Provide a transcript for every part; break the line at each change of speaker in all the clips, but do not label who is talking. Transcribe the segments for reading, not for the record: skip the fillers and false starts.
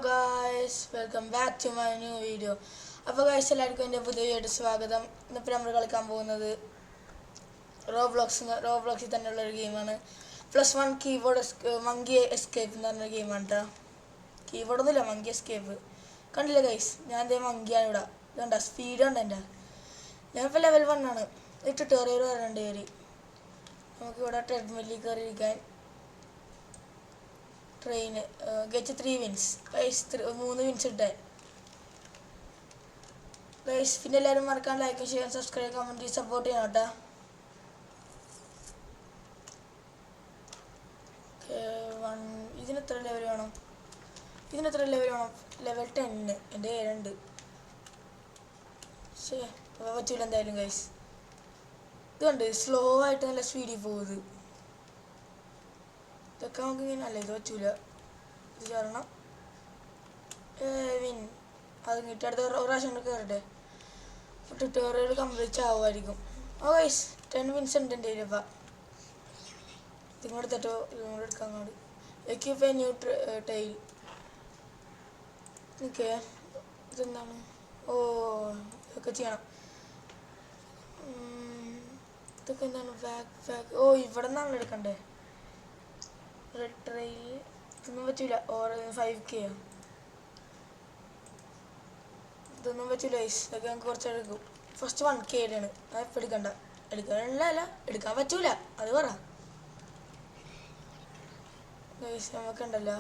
Guys welcome back to my new video. അപ്പോൾ guys എല്ലാവർക്കും എൻ്റെ പുതിയ വീഡിയോ സ്വാഗതം. ഇന്നിപ്പോൾ നമ്മൾ കളിക്കാൻ പോകുന്നത് റോബ്ലോക്സിൽ തന്നെയുള്ളൊരു ഗെയിമാണ്. +1 കീബോർഡ് മങ്കി എസ്കേപ്പ് എന്ന് പറഞ്ഞൊരു ഗെയിമാണ് കേട്ടോ. കീബോർഡൊന്നുമില്ല, മങ്കി എസ്കേപ്പ്. കണ്ടില്ല ഗൈസ്, ഞാൻ എന്തേ മങ്കിയാണ് ഇവിടെ. ഇതുണ്ട സ്പീഡ് ഉണ്ട് എൻ്റെ. ഞാനിപ്പോൾ ലെവൽ 1 ആണ്. ഈ ട്യൂട്ടോറിയൽ വരേണ്ട പേര്. നമുക്കിവിടെ ട്രെഡ്മില്ലിൽ കയറിയിരിക്കാൻ train get 3 wins guys. 3 wins ഇട്ടേ ഗൈസ്. പിന്നെ എല്ലാവരും മറക്കാൻ ലൈക്ക് ചെയ്യാൻ സബ്സ്ക്രൈബ് കമൻറ്റ് സപ്പോർട്ട് ചെയ്യണം കേട്ടോ. ഇതിനെത്ര ലെവൽ വേണം? ലെവൽ 10. എൻ്റെ 7 ഉണ്ട്. ശരി, അപ്പോൾ പറ്റൂല എന്തായാലും ഗൈസ്. ഇതുണ്ട് സ്ലോ ആയിട്ട് നല്ല സ്പീഡിൽ പോകുന്നത്. ഇതൊക്കെ നമുക്ക് ഇങ്ങനെ അല്ല, ഇത് പറ്റൂല. ഇത് ചേരണം. വിൻ അത് കിട്ടി. അടുത്ത പ്രാവശ്യം കൊണ്ട് കയറട്ടെ. ട്യൂട്ടോറിയൽ കംപ്ലീറ്റ് ആവുമായിരിക്കും. ഓ ഗൈസ്, 10 വിൻസ് ഉണ്ട് എൻ്റെ കയ്യിൽ. അപ്പം ഇതിങ്ങോട്ട് തെറ്റോ, ഇതുകൊണ്ട് എടുക്കാം. അങ്ങോട്ട് എക്യൂപ്പ് ന്യൂ ടൈൽ. ഓക്കെ, ഇതെന്താണ്? ഓ, ഇതൊക്കെ ചെയ്യണം. ഇതൊക്കെ എന്താണ്? ബാക്ക്. ഓ, ഇവിടെ നിന്നാണ് എടുക്കണ്ടേ. റെഡ് ട്രെയിൽ ഇതൊന്നും പറ്റൂല. 5K ഇതൊന്നും പറ്റൂല ഗൈസ്. ഇതൊക്കെ നമുക്ക് കുറച്ചെടുക്കും. ഫസ്റ്റ് 1K ആണ്. അതെപ്പോൾ എടുക്കണ്ട. എടുക്കാൻ പറ്റൂല, അത് പറ ഗൈസ്. നമുക്കുണ്ടല്ലോ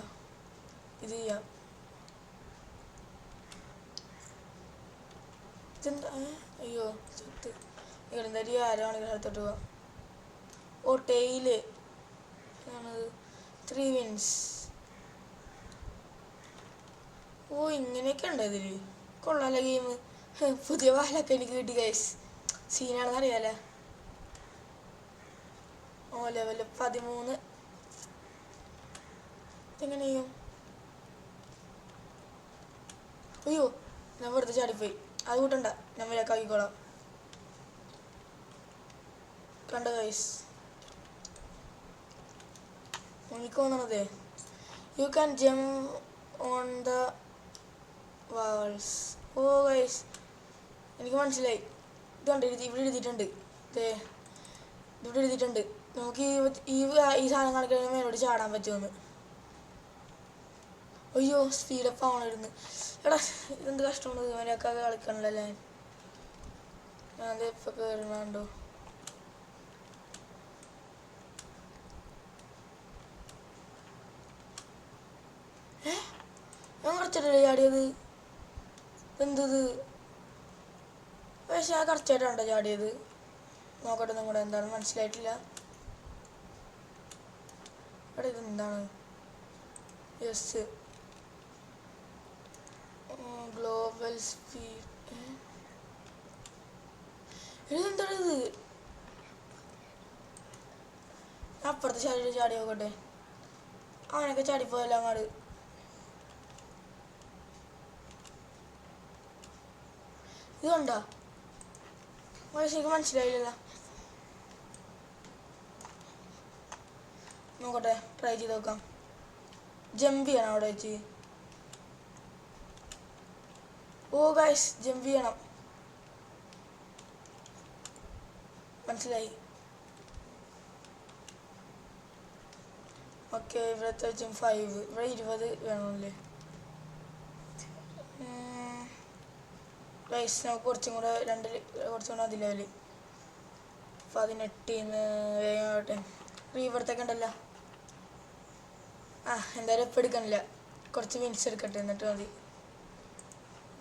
ഇത് ചെയ്യാം. ഇതെന്താ? അയ്യോ ചത്ത്. എന്തായാലും ആരാണെങ്കിൽ അടുത്തോട്ട് പോവാം. ഓ, ടെയില് ആണത്. 3 വിൻസ്. ഓ, ഇങ്ങനെയൊക്കെ ഉണ്ട് ഇതിൽ. കൊള്ളാല ഗെയിം. പുതിയ വാലൊക്കെ എനിക്ക് കിട്ടി ഗൈസ്. സീനാണെന്ന് അറിയാലേ. ഓ, ലെവൽ 13. ഇതെങ്ങനെ ചെയ്യും? അയ്യോ, ഞാൻ വെറുതെ ചാടിപ്പോയി. അത് കൂട്ടണ്ട, ഞാൻ വിലക്കാക്കിക്കോളാം. കണ്ട ഗൈസ്, എനിക്ക് തോന്നണത് you can jump on the walls. ഓ ഗൈസ്, എനിക്ക് മനസ്സിലായി. ഇതുണ്ട്, ഇവിടെ എഴുതിയിട്ടുണ്ട്. ഇവിടെ എഴുതിയിട്ടുണ്ട് നമുക്ക് ഈ സാധനം കാണിക്കണമെങ്കിൽ മേലോട്ട് ചാടാൻ പറ്റുമെന്ന്. അയ്യോ, സ്പീഡപ്പ് ആവണമായിരുന്നു. എടാ, ഇതെന്ത് കഷ്ടമാണ്. ഇവനൊക്കെ കളിക്കണല്ലേ. ഞാനത് ഇപ്പം കയറണുണ്ടോ? ഞാൻ കുറച്ചിട്ടല്ലേ ചാടിയത്. എന്തത്? പക്ഷെ ഞാൻ കറക്റ്റായിട്ടാണോ ചാടിയത്? നോക്കട്ടെ ഒന്നും കൂടെ. എന്താണ് മനസ്സിലായിട്ടില്ല. ഇവിടെ ഇതെന്താണ്? Yes, global speed. ഇതെന്താണ് ഇത്? അപ്പുറത്തെ ചാടി നോക്കട്ടെ. അവനൊക്കെ ചാടിപ്പോയല്ലോ അങ്ങോട്ട്. ഇതുണ്ടോ? ശരിക്കും മനസ്സിലായില്ല. നോക്കട്ടെ, ട്രൈ ചെയ്ത് നോക്കാം. ജമ്പ് ചെയ്യണം അവിടെ വെച്ച്. ഓ ഗൈസ്, ജമ്പ് ചെയ്യണം. മനസ്സിലായി. ഓക്കെ, ഇവിടുത്തെ വെച്ചും 5. ഇവിടെ 20 വേണമല്ലേ ഗൈസ്. നമുക്ക് കുറച്ചും കൂടെ കുറച്ചും കൂടെ അതിൽ ലെവല് 18 വേഗം ആവട്ടെ. ഇവിടത്തേക്ക് ഉണ്ടല്ലോ. എന്തായാലും ഇപ്പം എടുക്കണില്ല. കുറച്ച് വിൻസ് എടുക്കട്ടെ, എന്നിട്ട് മതി.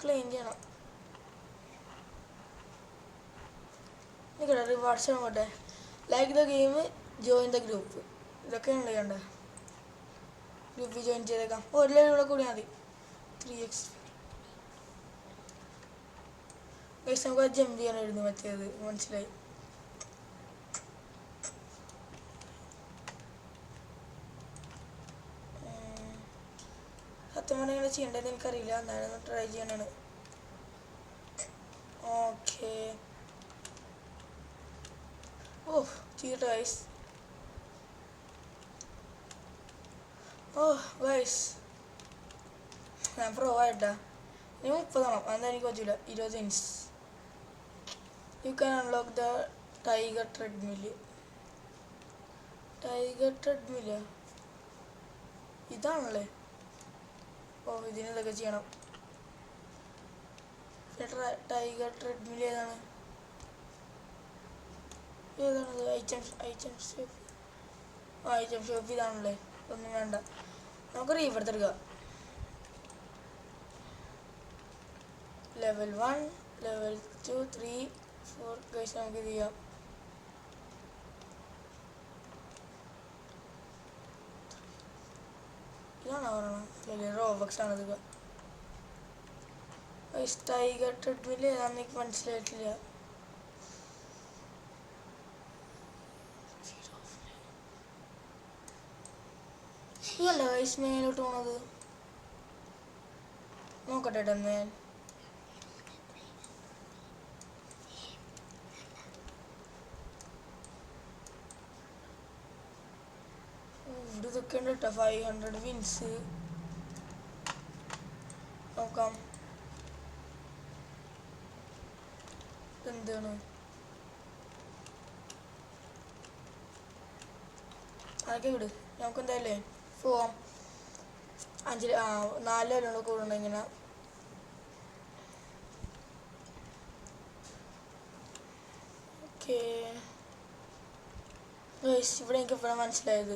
ക്ലെയിം ചെയ്യണം. നിൽക്കട്ടെ, റിവാർഡ്സ് നോക്കട്ടെ. Like the game, join the group. ഇതൊക്കെയാണ് ചെയ്യണ്ടേ. ഗ്രൂപ്പിൽ ജോയിൻ ചെയ്തേക്കാം. ഒരു ലെവലൂടെ കൂടി മതി. 3x guys. നമുക്ക് ജമ്പ് ചെയ്യാനായിരുന്നു മറ്റേത്. മനസ്സിലായി. സത്യം പറഞ്ഞാൽ ഇങ്ങനെ ചെയ്യേണ്ടതെന്ന് എനിക്കറിയില്ല. എന്തായാലും ട്രൈ ചെയ്യാനാണ്. ഓക്കെ. ഓ, ചെയ്യട്ടെ ഗൈസ്. ഓ ഗൈസ്, ഞാൻ പ്രോ ആയിട്ടാ. ഇനി 30 ആണോ? അതെന്താ എനിക്ക് പറ്റൂല. 20 inch. You can unlock the tiger treadmill. Tiger treadmill ഇതാണല്ലേ? ഓ, ഇതിന് ഇതൊക്കെ ചെയ്യണം. ടൈഗർ ട്രെഡ്മില് ഏതാണ്? ഏതാണത്? Item shop. ഐറ്റം ഷോപ്പ് ഇതാണല്ലേ? ഒന്നും വേണ്ട, നമുക്ക് റീവെടുത്തെടുക്കാം. ലെവൽ 1, ലെവൽ 2, 3, 4 ഗൈസ് നമുക്ക് ഇത് ചെയ്യാം. ഇതാണോ പറയണം? അല്ലെങ്കിൽ റോബക്സ് ആണിത്. ടൈഗർ ട്രെഡ്മില് ഏതാണെന്ന് എനിക്ക് മനസ്സിലായിട്ടില്ല. ഇതല്ല ഗൈസ് മേലോട്ട് പോണത്. നോക്കട്ടെ മേൽ. ഇവിടെ ഇതൊക്കെ ഉണ്ട് കേട്ടോ. 500 വിൻസ് നോക്കാം. എന്താണ് അതൊക്കെ വിട്. നമുക്ക് എന്തായാലേ പോവാം. 4 ലെവലുകൾ കൂടുന്നുണ്ട് ഇങ്ങനെ. ഓക്കെ ഗൈസ്, ഇവിടെ എനിക്ക് എപ്പോഴാണ് മനസ്സിലായത്,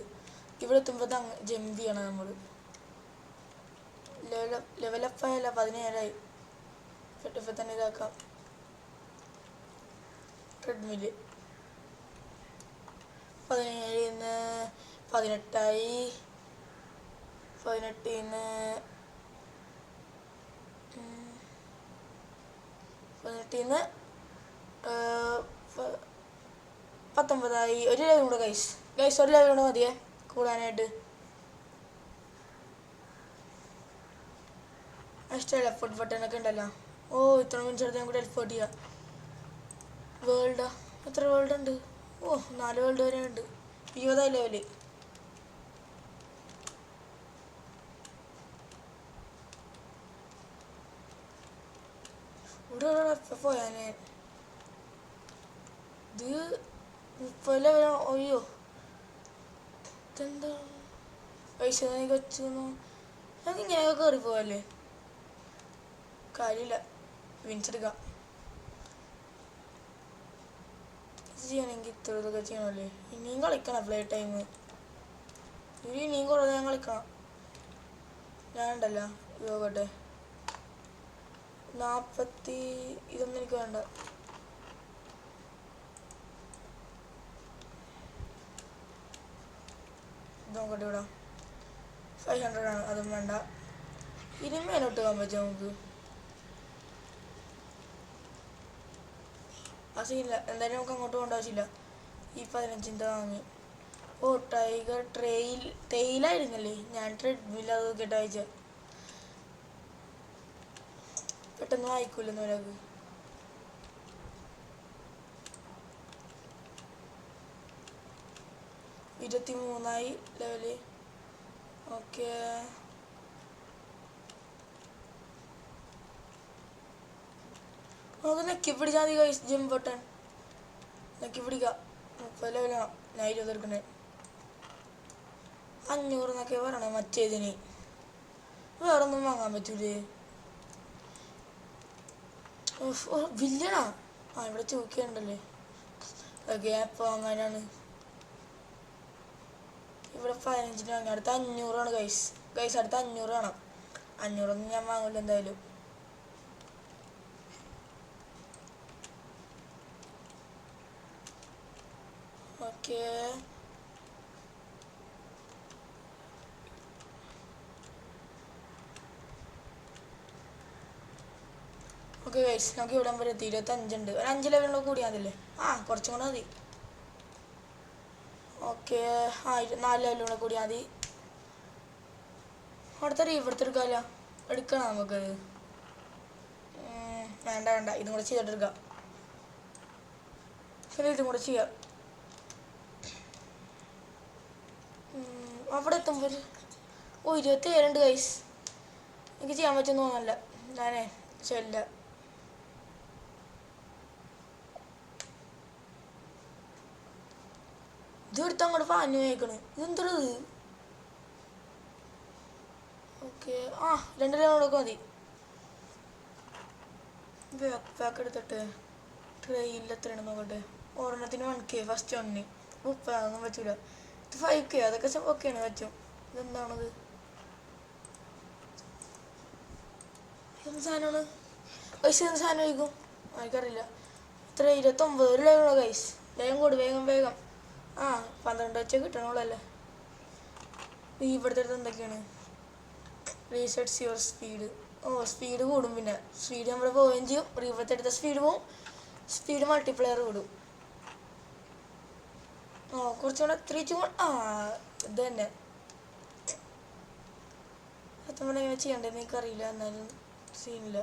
ഇവിടെ എത്തുമ്പോൾ ജമ്പ് ചെയ്യണം നമ്മൾ. ലെവലപ്പ് ആയല്ല, 17ആയി. ഇപ്പം തന്നെ ഇതാക്കാം. ട്രെഡ്മില് 17-ന്ന് 18ആയി. 18-ന്ന് 19ആയി. ഒരു ലെവൽ കൂടെ ഗൈസ്. ഒരു ലെവൽ കൂടെ മതിയേ കൂടാനായിട്ട്. ഇഷ്ടമല്ല ഫുഡ് ബട്ടനൊക്കെ ഉണ്ടല്ലോ. ഓ, ഇത്ര മിനിറ്റ്സ് എടുത്ത് നമുക്ക് ടെലിപ്പോർട്ട് ചെയ്യാം. വേൾഡാ? എത്ര വേൾഡ് ഉണ്ട്? ഓ, 4 വേൾഡ് വരെ ഉണ്ട്. 20ആയി ലെവല്. ഇവിടെ എപ്പോൾ പോയാനെ? ഇത് 30 ലെവലാണ്. അയ്യോ, ഇതെന്താ പൈസ വെച്ചു? നമുക്ക് ഇങ്ങനെയൊക്കെ കയറി പോവല്ലേ? കാര്യമില്ല, വിൻസ് എടുക്കാം. ഇത് ചെയ്യണമെങ്കിൽ ഇതൊക്കെ ചെയ്യണമല്ലേ? ഇനിയും കളിക്കണം പ്ലേ ടൈം. ഇനിയും കുറേ നേരം കളിക്കണം. ഞാനുണ്ടല്ലോ ഇത് നോക്കട്ടെ. 40 ഇതൊന്നും എനിക്ക് വേണ്ട. ഇത് നോക്കട്ടെ. ഇവിടെ 500 ആണ്, അതും വേണ്ട. ഇനി മേലോട്ട് പോകാൻ പറ്റും നമുക്ക്. ആ സീനില്ല. എന്തായാലും നമുക്ക് അങ്ങോട്ട് പോകേണ്ട ആവശ്യമില്ല. ഈ 15ൻ്റെ വാങ്ങി. ഓ, ടൈഗർ ടെയിലായിരുന്നല്ലേ? ഞാൻ ട്രെഡ്മിൽ അത് കേട്ട വായിച്ച. പെട്ടെന്ന് വായിക്കൂലെന്ന് ഒരാൾക്ക്. ഇരുപത്തി 23ആയി ലെവല്. ഓക്കെ, നമുക്ക് നെക്കി പിടിച്ചാൽ മതി ഗൈസ്. ജമ്പ് ബട്ടൺ നെക്കി പിടിക്കാം. 30 ലെവലാണ്. ഞാൻ 20 എടുക്കണേ. 500 എന്നൊക്കെ പറയണേ മറ്റേതിന്. വേറൊന്നും വാങ്ങാൻ പറ്റൂലേ? വില്ലണാ? ഇവിടെ ചോദിക്കണ്ടല്ലേ. ഓക്കെ, എപ്പോൾ വാങ്ങാനാണ്? ഇവിടെ 15-ന് വാങ്ങി. അടുത്ത 500ആണ് ഗൈസ്. അടുത്ത 500 വേണം. 500ഒന്നും ഞാൻ വാങ്ങില്ല എന്തായാലും. ഓക്കെ, ഗൈസ് നമുക്ക് ഇവിടെ വരെ 25 ഉണ്ട്. ഒരു 5 ലെവലിലോ കൂടിയാൽ മതില്ലേ? കുറച്ചും കൂടെ മതി. ഓക്കെ, 4 ലെവലിലൂടെ കൂടിയാൽ മതി. അടുത്ത റീവെടുത്തെടുക്കാമല്ലോ. എടുക്കണം നമുക്കത്. വേണ്ട, ഇതും കൂടെ ചെയ്തിട്ടെടുക്കാം. പിന്നെ ഇതും കൂടെ ചെയ്യാം. അവിടെ എത്തുമ്പോൾ 27 ഉണ്ട് ഗൈസ്. എനിക്ക് ചെയ്യാൻ പറ്റുമെന്ന് തോന്നല്ല. ഞാനേ ചെല്ല. ഇത് എടുത്ത് അങ്ങോട്ട് പാഞ്ഞു പോയേക്കണ്. ഇതെന്തത്? ഓക്കെ, ആ 2 ലെവലൊക്കെ മതി. ബാക്ക് പാക്ക് എടുത്തിട്ട് ട്രെയിനിൽ എത്രയാണ് നോക്കട്ടെ. ഒരെണ്ണത്തിന് 1K, ഫസ്റ്റ് 1. അതൊന്നും പറ്റൂല. ഇത് 5K, അതൊക്കെ ഓക്കെയാണ്, പറ്റും. ഇതെന്താണത്? എന്ത് സാധനമാണ് ഗൈസ്? എന്ത് സാധനം കഴിക്കും? എനിക്കറിയില്ല. എത്ര 29 ഒരു ലെവലോ ഗൈസ്? വേഗം കൂടി, വേഗം വേഗം. ആ 12 വെച്ച് കിട്ടണുള്ളല്ലേ. ഇവിടുത്തെ അടുത്ത് എന്തൊക്കെയാണ്? Resets your speed. Oh, speed കൂടും. പിന്നെ സ്പീഡ് നമ്മൾ പോവുകയും ചെയ്യും. ഇവിടുത്തെ അടുത്ത സ്പീഡ് പോവും. സ്പീഡ് മൾട്ടിപ്ലെയർ കൂടും. ഓ, കുറച്ചുകൂടെ 3 to 1. ആ, ഇത് തന്നെ. സത്യം പറഞ്ഞാൽ എങ്ങനെ ചെയ്യണ്ടെന്ന് എനിക്കറിയില്ല. എന്നാലും സീനില്ല.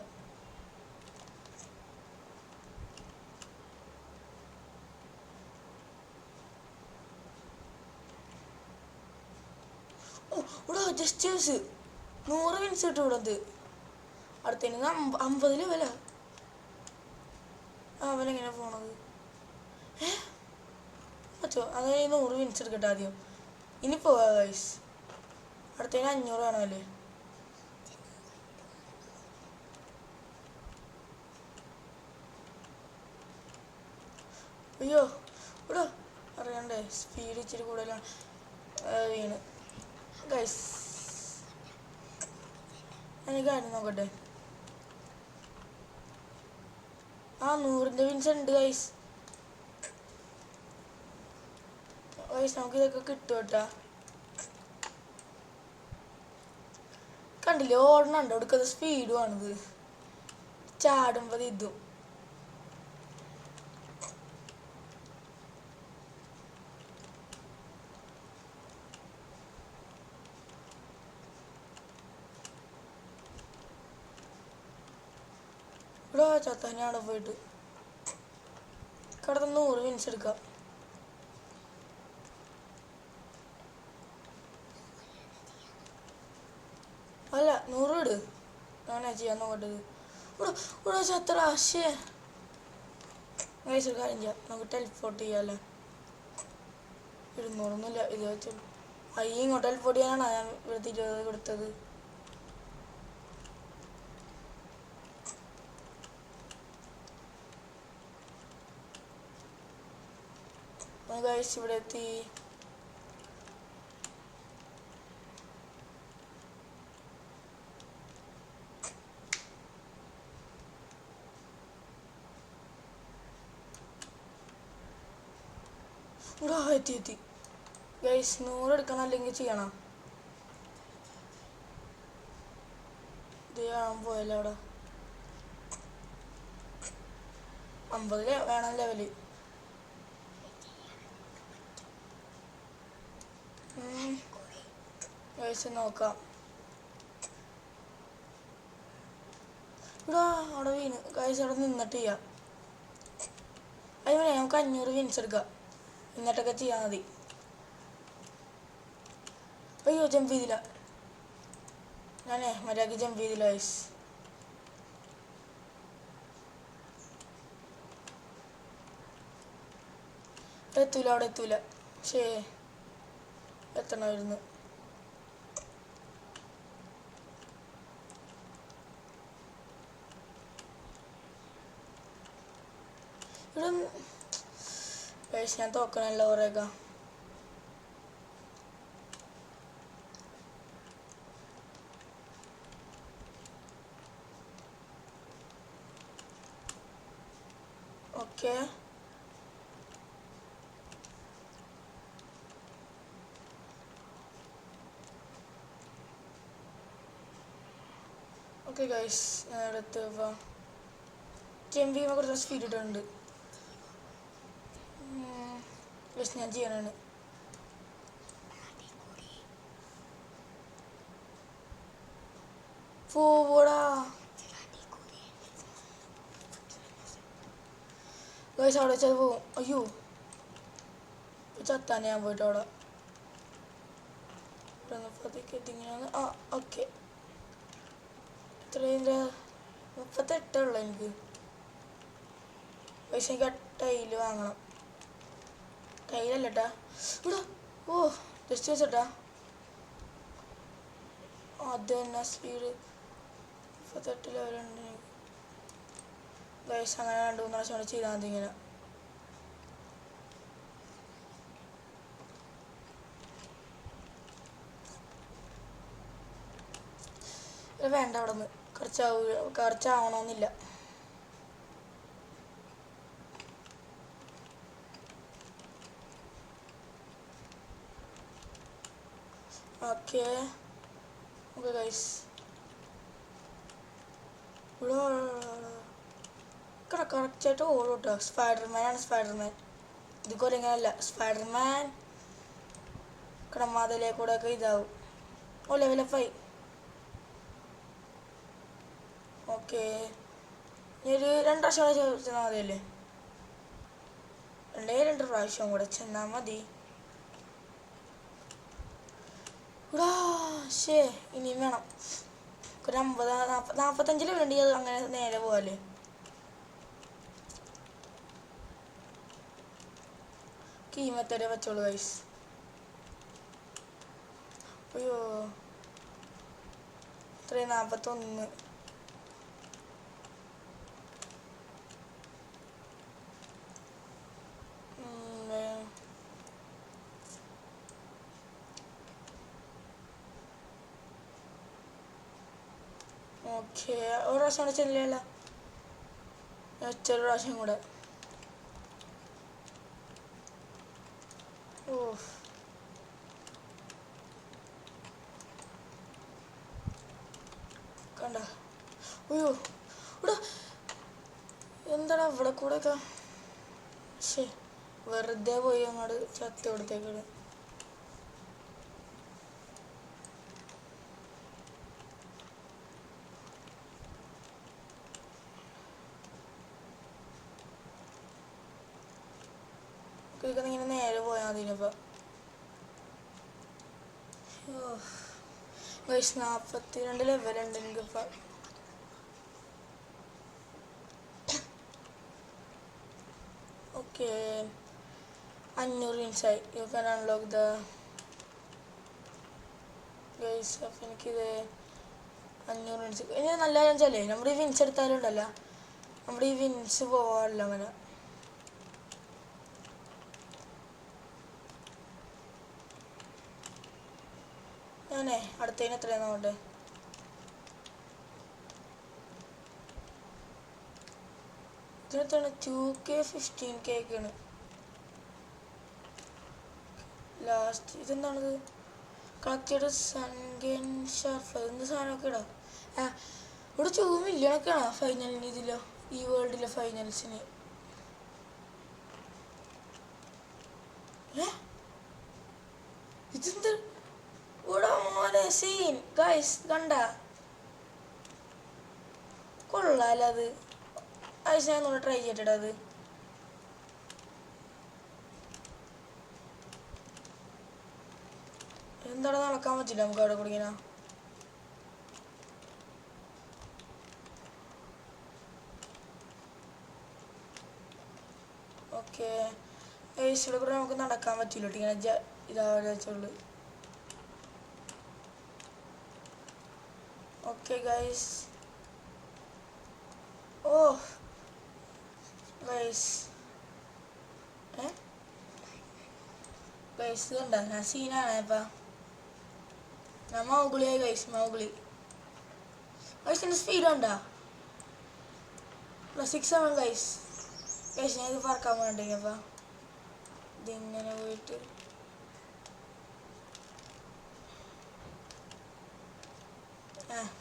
ഓ, ഇവിടെ ജസ്റ്റേഴ്സ് 100 വിൻസ് കിട്ടും ഇവിടെ. അടുത്തതിന് 50 ലെവലാ. അവനെങ്ങനെ പോണത്? പറ്റുമോ? അതായത് 100 വിൻസ് എടുക്കട്ടെ ആദ്യം. ഇനി പോവാ ഗൈസ്. അടുത്തതിന് 500 വേണമല്ലേ? അയ്യോ, ഇവിടെ അറിയണ്ടേ? സ്പീഡ് ഇച്ചിരി കൂടുതലാണ്. വീണ് ഗൈസ്. എനിക്ക് കാര്യം നോക്കട്ടെ. ആ 100ന്റെ വിൻസ് ഉണ്ട് ഗൈസ്. ഗൈസ് നമുക്കിതൊക്കെ കിട്ടും കേട്ടാ. കണ്ടില്ലേ, ഓടണുണ്ടോ? എടുക്കുന്നത് സ്പീഡുമാണിത്. ചാടുമ്പോൾ ഇതും. ഇവിടെ ചത്താനാണ് പോയിട്ട്. കടന്ന് 100 വിൻസ് എടുക്കാം. അല്ല, 100 ഇട്. ഞാനാ ചെയ്യാൻ നോക്കട്ടത്. ഇവിടെ ചത്ര ആശേ. ഒരു കാര്യം ചെയ്യാം, നമുക്ക് ടെലിപ്പോർട്ട് ചെയ്യാമല്ലേ. 200ഒന്നുമില്ല, ഇത് വെച്ചുള്ളൂ. ഇങ്ങോട്ട് ടെലിപ്പോർട്ട് ചെയ്യാനാണ് ഞാൻ ഇവിടുത്തെ 20 കൊടുത്തത്. ഗൈസ് ഇവിടെ എത്തി. ഇവിടെ എത്തി. ഗൈസ് 100 എടുക്കണം, അല്ലെങ്കിൽ ചെയ്യണം. ഇത് കാണാൻ പോയല്ലോ അവിടെ. 50 വേണം ലെവല്. ഗൈസ് നോക്കാം. ഇവിടെ അവിടെ വീണ് ഗൈസ്. അവിടെ നിന്നിട്ട് ചെയ്യാം. അതുപോലെ നമുക്ക് 500 വിൻസ് എടുക്കാം. എന്നിട്ടൊക്കെ ചെയ്യാൻ മതി. അയ്യോ, ജമ്പ് ചെയ്തില്ല. ഞാനേ മര്യാദക്ക് ജമ്പ് ചെയ്തില്ല ഗൈസ്. എത്തൂല, അവിടെ എത്തൂല. ശേ, എത്തണമായിരുന്നു. ഇവിടെ ഗൈസ് ഞാൻ തോക്കണല്ലോ കുറേയൊക്കെ. ഓക്കെ, ഓക്കെ ഗൈസ്, ഞാൻ എടുത്ത് ജമ്പ് ചെയ്യുമ്പോൾ കുറച്ച് സ്പീഡ് ഇട്ടുണ്ട്. ഗൈസ് ഞാൻ ചെയ്യണാണ്. പോടാ ഗൈസ്, അവിടെ വെച്ചത് പോവും. അയ്യോ, ചത്താനെ ഞാൻ പോയിട്ട് അവിടെ. ആ ഓക്കെ, എത്രയും 38 എനിക്ക്. പൈസ എനിക്ക് ടൈല് വാങ്ങണം. ടൈലല്ലട്ടാ ഇവിടെ. ഓ ജസ്റ്റ് വെച്ചട്ടാ. അത് തന്നെ സ്പീഡ് 38 ലെവലുണ്ട്. ഗൈസ് അങ്ങനെ 2-3 പ്രാവശ്യം കൂടെ ചെയ്താൽ മതി ഇങ്ങനെ. വേണ്ട അവിടെ നിന്ന് കുറച്ചാവണമെന്നില്ല. ഓക്കെ ഓക്കെ ഗൈസ് ഇവിടെ കറക്റ്റായിട്ട് ഓടും കേട്ടോ. സ്പൈഡർമാനാണ് സ്പൈഡർമാൻ. ഇതുപോലെ ഇങ്ങനല്ല സ്പൈഡർമാൻ ഇവിടെ മതിലേ കൂടെ ഒക്കെ ഇതാവും. ഓ ലെവലപ്പായി. ഓക്കെ ഇനി ഒരു 2 പ്രാവശ്യം കൂടെ ചെന്നാൽ മതിയല്ലേ? 2 പ്രാവശ്യം കൂടെ ചെന്നാൽ മതി. ഇവിടെ ശേ ഇനിയും വേണം. ഒരു 45 ലെവലുണ്ടെങ്കിൽ അത് അങ്ങനെ നേരെ പോകാല്ലേ. ഈ മെത്തേഡേ വെച്ചോളൂ ഗൈസ്. അയ്യോ ഇത്രയും 41. ഓക്കെ ഒരു പ്രാവശ്യം കൂടെ ചെല്ലില്ല. ചെറു പ്രാവശ്യം കൂടെ. ഓ കണ്ട. അയ്യോ ഇവിടെ എന്താടാ ഇവിടെ കൂടെ ഒക്കെ. ശേ വെറുതെ പോയി അങ്ങോട്ട് ചത്തി കൊടുത്തേക്കാണ്. ഇങ്ങനെ നേരെ പോയാൽ മതി. ഇനിയിപ്പോൾ 42 ലെവലുണ്ട് എനിക്കിപ്പോൾ. ഓക്കെ 500 വിൻസായി. You can unlock the guys. അപ്പം എനിക്കിത് 500 വിൻസ്. ഇനി നല്ല കാര്യം വെച്ചാലേ നമ്മുടെ ഈ വിൻസ് എടുത്താലും ഉണ്ടല്ലോ, നമ്മുടെ ഈ വിൻസ് പോകാറില്ല അങ്ങനെ. ഞാനേ അടുത്തതിന് എത്രയാണ് നോക്കട്ടെ. ഇതിനകത്താണ് 2K 15K ഒക്കെയാണ് ലാസ്റ്റ്. ഇതെന്താണിത്? കളക്ട് ചെയ്ത സൺഗെയിൻ ഷാർഫ് എന്ത് സാധനമൊക്കെ ഇടാം. ഇവിടെ 2 മില്യണൊക്കെയാണോ ഫൈനലിന്? ഇതിലോ ഈ വേൾഡിലെ ഫൈനൽസിന് ഇതെന്ത് ഇവിടെ മോനെ സീൻ ഗൈസ് കണ്ട. കൊള്ളാലോ അത്. ഗൈസ് ഞാൻ ഒന്ന് ട്രൈ ചെയ്തിട്ട് അത്. എന്താണ് നടക്കാൻ പറ്റില്ല നമുക്ക് അവിടെ കുടിക്കണ. ഓക്കെ ഗൈസ് ഇവിടെ കൂടെ നമുക്ക് നടക്കാൻ പറ്റില്ല കേട്ടോ. ഇങ്ങനെ ഇതാവെ വെച്ചുള്ളൂ. Okay guys. ഓ ഗൈസ് ഗൈസ് കണ്ട ഞാൻ സീനാണ് ഇപ്പം. ഞാൻ മൗഗിളിയായി ഗൈസ്. മൗഗിളി ഗൈസിൻ്റെ സ്പീഡ് ഉണ്ടോ? 6-7 ഗൈസ്. ഗൈസ് ഞാൻ ഇത് പറക്കാൻ വേണ്ടിയപ്പം ഇതിങ്ങനെ പോയിട്ട്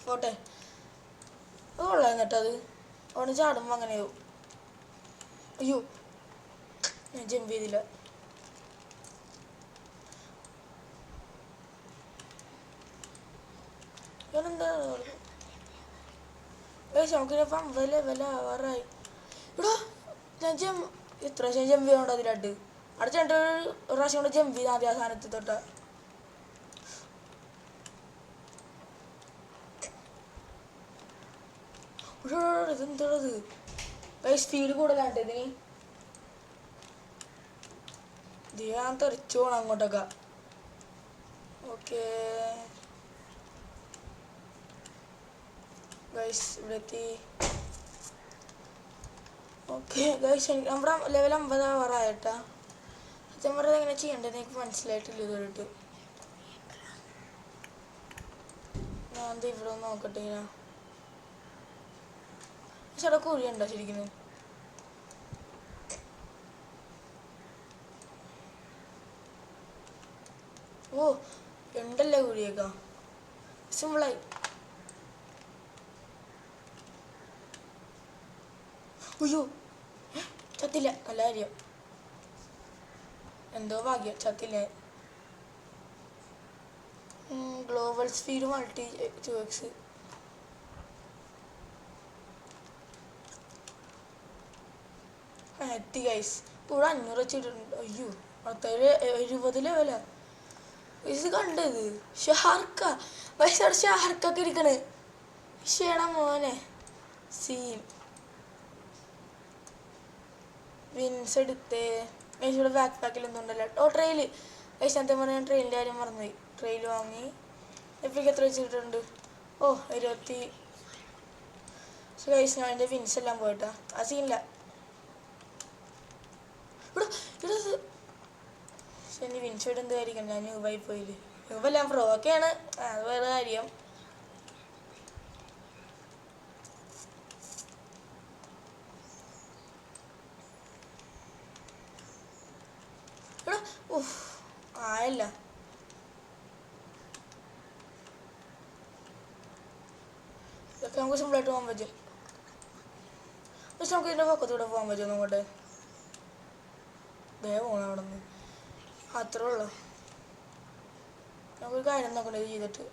പോട്ടെ. അത് കൊള്ളാം കേട്ടോ. അത് അവിടെ ചാടുമ്പോൾ അങ്ങനെയാവും. അയ്യോ ഞാൻ ജമ്പ് ചെയ്തില്ല. ഇവനെന്താ നമുക്കിനിപ്പം 50 ലെവലാവാറായി. ഇവിടെ ഞാൻ എത്ര പ്രാവശ്യം ജമ്പ് ചെയ്യണ്ടോ അതിലായിട്ട്? അവിടെ 2 പ്രാവശ്യം കൊണ്ട് ജമ്പ് ചെയ്താൽ മതി ആ സാധനത്തിൽ തൊട്ട. ഇതെന്തത് ഗൈസ് സ്പീഡ് കൂടുതലാണ്ട് ഇതിന് ഇത് ഞാൻ തെറിച്ചു പോകണം അങ്ങോട്ടൊക്കെ ഓക്കെ ഗൈസ് ഇവിടെ എത്തി ഓക്കെ ഗൈസ് നമ്മുടെ ലെവൽ 50 ആവാറായിട്ടാ സത്യം പറഞ്ഞത് എങ്ങനെ ചെയ്യേണ്ടത് എനിക്ക് മനസ്സിലായിട്ടില്ല ഇതുവരെയിട്ട് ഞാൻ ഇവിടെ ഒന്ന് നോക്കട്ടെ ഇങ്ങനെ ചേട്ടാ കുഴിയുണ്ടോ ശരിക്കും ഓ ഉണ്ടല്ലേ കുഴിയൊക്കെ സിമ്പിളായി അയ്യോ ചത്തില്ല നല്ല കാര്യം എന്തോ ഭാഗ്യം ചത്തില്ല ഗ്ലോബൽ സ്പീഡ് മൾട്ടി 2x എത്തി ഗൈസ് ഇവിടെ 500 വെച്ചിട്ടുണ്ട് അയ്യോ അടുത്തൊരു 70 ലെവലാ ഇത് കണ്ടത് ഷാർക്ക ഗൈസ് അവിടെ ഷാർക്കൊക്കെ ഇരിക്കണ് ഷേടാ മോനെ സീൻ വിൻസ് എടുത്തേ ഗൈസ് ഇവിടെ ബാക്ക് പാക്കിലൊന്നും ഉണ്ടല്ലോ ഓ ട്രെയില് ഗൈസ് നേരത്തെ പറഞ്ഞാൽ ട്രെയിനിൻ്റെ കാര്യം മറന്നുപോയി ട്രെയിൽ വാങ്ങി എപ്പോഴേക്ക് എത്ര വെച്ചിട്ടുണ്ട് ഓ 20 ഗൈസ് ഞാൻ എൻ്റെ വിൻസ് എല്ലാം പോയിട്ടാ ആ സീനില്ല ഇവിടെ ഇവിടെ ശരി വിൻസ് ഇവിടെ എന്ത് കാര്യം ഞാൻ ന്യൂബായി പോയില്ലേ ന്യൂബെല്ലാം പ്രോ ഒക്കെയാണ് അത് വേറെ കാര്യം ഇവിടെ ഓഹ് ആയല്ല ഇതൊക്കെ നമുക്ക് സിമ്പിളായിട്ട് പോകാൻ പറ്റും പക്ഷെ നമുക്ക് ഇതിൻ്റെ പക്കത്തൂടെ പോകാൻ പറ്റും അങ്ങോട്ട് ദേ പോകണം അവിടെ നിന്ന് അത്രേ ഉള്ളൂ നമുക്കൊരു കാര്യം നോക്കണ്ടേ ചെയ്തിട്ട്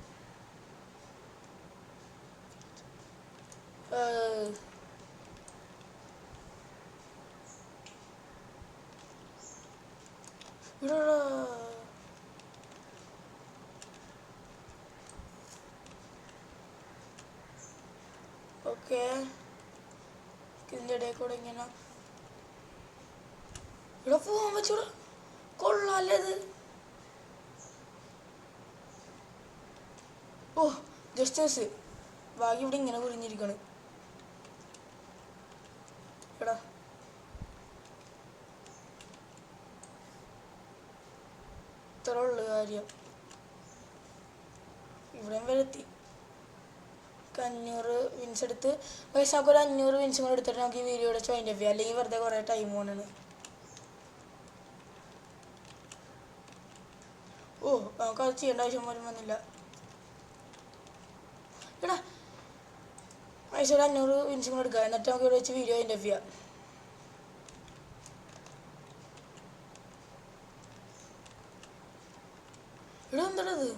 ഇവിടെ ഓക്കെ ഇതിൻ്റെ ഇടയിൽ കൂടെ ഇങ്ങനെ ഇവിടെ പോകാൻ പറ്റൂടാ കൊള്ളാല്ലേ ഇത് ഓ ജസ്റ്റ് ഭാഗ്യം ഇവിടെ ഇങ്ങനെ കുരിഞ്ഞിരിക്കണ് എടാ ഇത്ര ഉള്ളു കാര്യം ഇവിടെയും വരെത്തി 500 വിൻസ് എടുത്ത് പൈസ നമുക്ക് ഒരു 500 വിൻസും കൂടെ എടുത്തിട്ട് നമുക്ക് ഈ വീഡിയോയുടെ ജോയിൻ്റ് ചെയ്യാം അല്ലെങ്കിൽ വെറുതെ കുറേ ടൈം പോകണാണ് ഓ നമുക്കത് ചെയ്യേണ്ട ആവശ്യം പോലും വന്നില്ല എടാ പൈസ ഒരു 500 വിൻസും കൂടെ എടുക്കാം എന്നിട്ട് നമുക്ക് ഇവിടെ വെച്ച് വീഡിയോ ജോയിൻ്റ് ചെയ്യാം ഇവിടെ എന്താണത്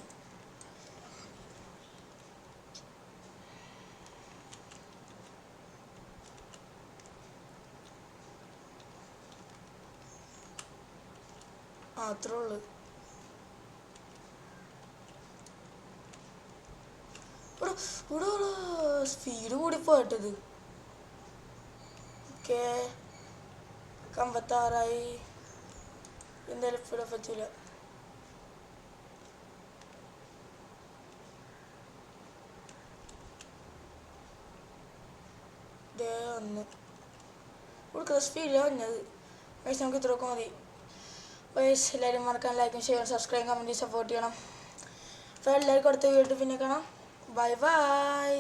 അത്രേ ഉള്ളു ഇവിടെ സ്പീഡ് കൂടി പോയിട്ടത് ഓക്കെ 56 എന്തായാലും ഇവിടെ പറ്റൂല ഒന്ന് കൊടുക്കുന്ന സ്പീഡിലാണ് വന്നത് പൈസ നമുക്ക് ഇത്രയൊക്കെ മതി പൈസ എല്ലാവരും മറക്കാൻ ലൈക്കും ഷെയർ സബ്സ്ക്രൈബ് കമൻറ്റ് സപ്പോർട്ട് ചെയ്യണം അപ്പോൾ എല്ലാവർക്കും അടുത്ത വീഡിയോ പിന്നെ കാണാം ബൈ ബൈ